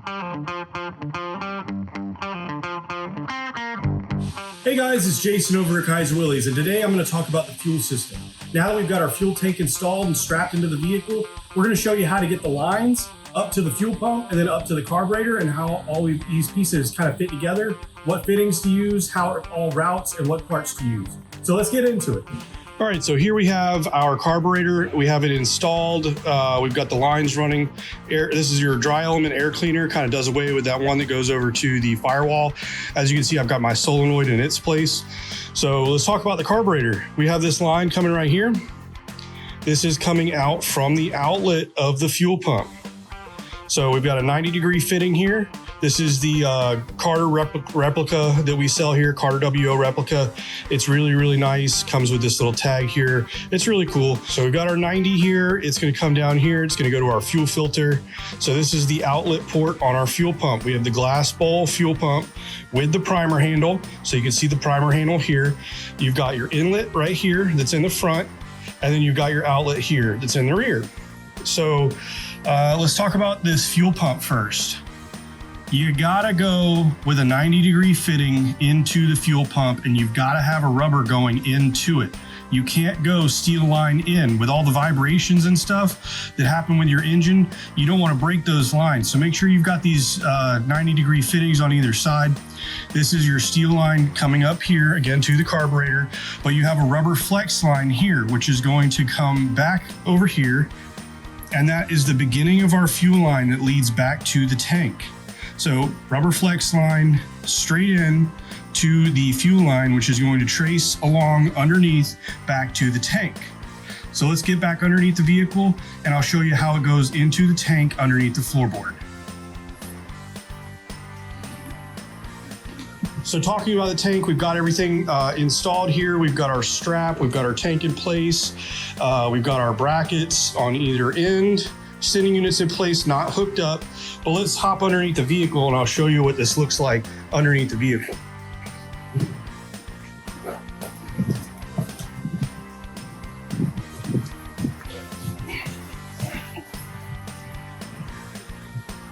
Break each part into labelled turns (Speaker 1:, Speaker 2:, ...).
Speaker 1: Hey guys, it's Jason over at Kaiser Willys, and today I'm going to talk about the fuel system. Now that we've got our fuel tank installed and strapped into the vehicle, we're going to show you how to get the lines up to the fuel pump and then up to the carburetor, and how all these pieces kind of fit together, what fittings to use, how it all routes, and what parts to use. So let's get into it.
Speaker 2: All right, so here we have our carburetor. We have it installed. We've got the lines running. This is your dry element air cleaner, kind of does away with that one that goes over to the firewall. As you can see, I've got my solenoid in its place. So let's talk about the carburetor. We have this line coming right here. This is coming out from the outlet of the fuel pump. So we've got a 90-degree fitting here. This is the Carter replica that we sell here, Carter WO replica. It's really, really nice. Comes with this little tag here. It's really cool. So we've got our 90 here. It's going to come down here. It's going to go to our fuel filter. So this is the outlet port on our fuel pump. We have the glass bowl fuel pump with the primer handle. So you can see the primer handle here. You've got your inlet right here that's in the front, and then you've got your outlet here that's in the rear. So let's talk about this fuel pump first. You gotta go with a 90-degree fitting into the fuel pump, and you've gotta have a rubber going into it. You can't go steel line in. With all the vibrations and stuff that happen with your engine, you don't wanna break those lines. So make sure you've got these 90-degree fittings on either side. This is your steel line coming up here, again, to the carburetor, but you have a rubber flex line here, which is going to come back over here, and that is the beginning of our fuel line that leads back to the tank. So rubber flex line straight in to the fuel line, which is going to trace along underneath back to the tank. So let's get back underneath the vehicle, and I'll show you how it goes into the tank underneath the floorboard. So talking about the tank, we've got everything installed here. We've got our strap, we've got our tank in place. We've got our brackets on either end. Sending units in place, not hooked up. But let's hop underneath the vehicle and I'll show you what this looks like underneath the vehicle.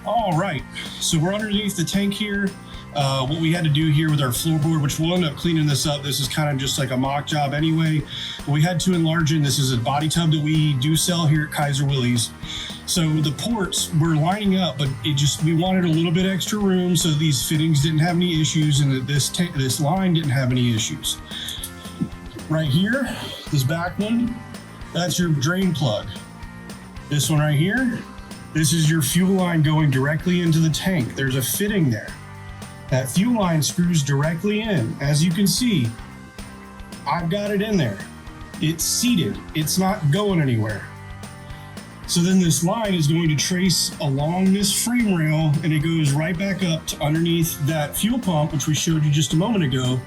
Speaker 2: All right, so we're underneath the tank here. What we had to do here with our floorboard, which we'll end up cleaning this up. This is kind of just like a mock job anyway. But we had to enlarge it. This is a body tub that we do sell here at Kaiser Willys. So the ports were lining up, but we wanted a little bit extra room so these fittings didn't have any issues and that this line didn't have any issues. Right here, this back one, that's your drain plug. This one right here, this is your fuel line going directly into the tank. There's a fitting there. That fuel line screws directly in. As you can see, I've got it in there. It's seated. It's not going anywhere. So then this line is going to trace along this frame rail, and it goes right back up to underneath that fuel pump, which we showed you just a moment ago,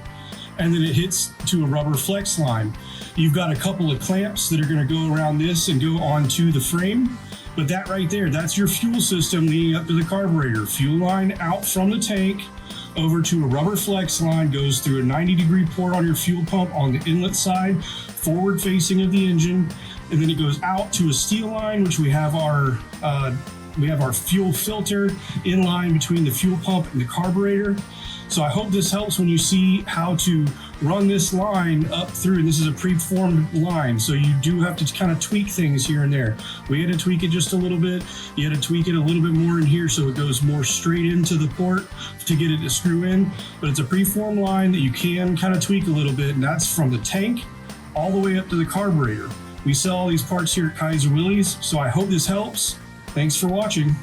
Speaker 2: and then it hits to a rubber flex line. You've got a couple of clamps that are going to go around this and go onto the frame. But that right there, that's your fuel system leading up to the carburetor. Fuel line out from the tank over to a rubber flex line, goes through a 90-degree port on your fuel pump on the inlet side, forward facing of the engine, and then it goes out to a steel line, which we have our fuel filter in line between the fuel pump and the carburetor. So I hope this helps when you see how to run this line up through. And this is a preformed line, so you do have to kind of tweak things here and there. We had to tweak it just a little bit. You had to tweak it a little bit more in here so it goes more straight into the port to get it to screw in. But it's a preformed line that you can kind of tweak a little bit, and that's from the tank all the way up to the carburetor. We sell all these parts here at Kaiser Willys, so I hope this helps. Thanks for watching.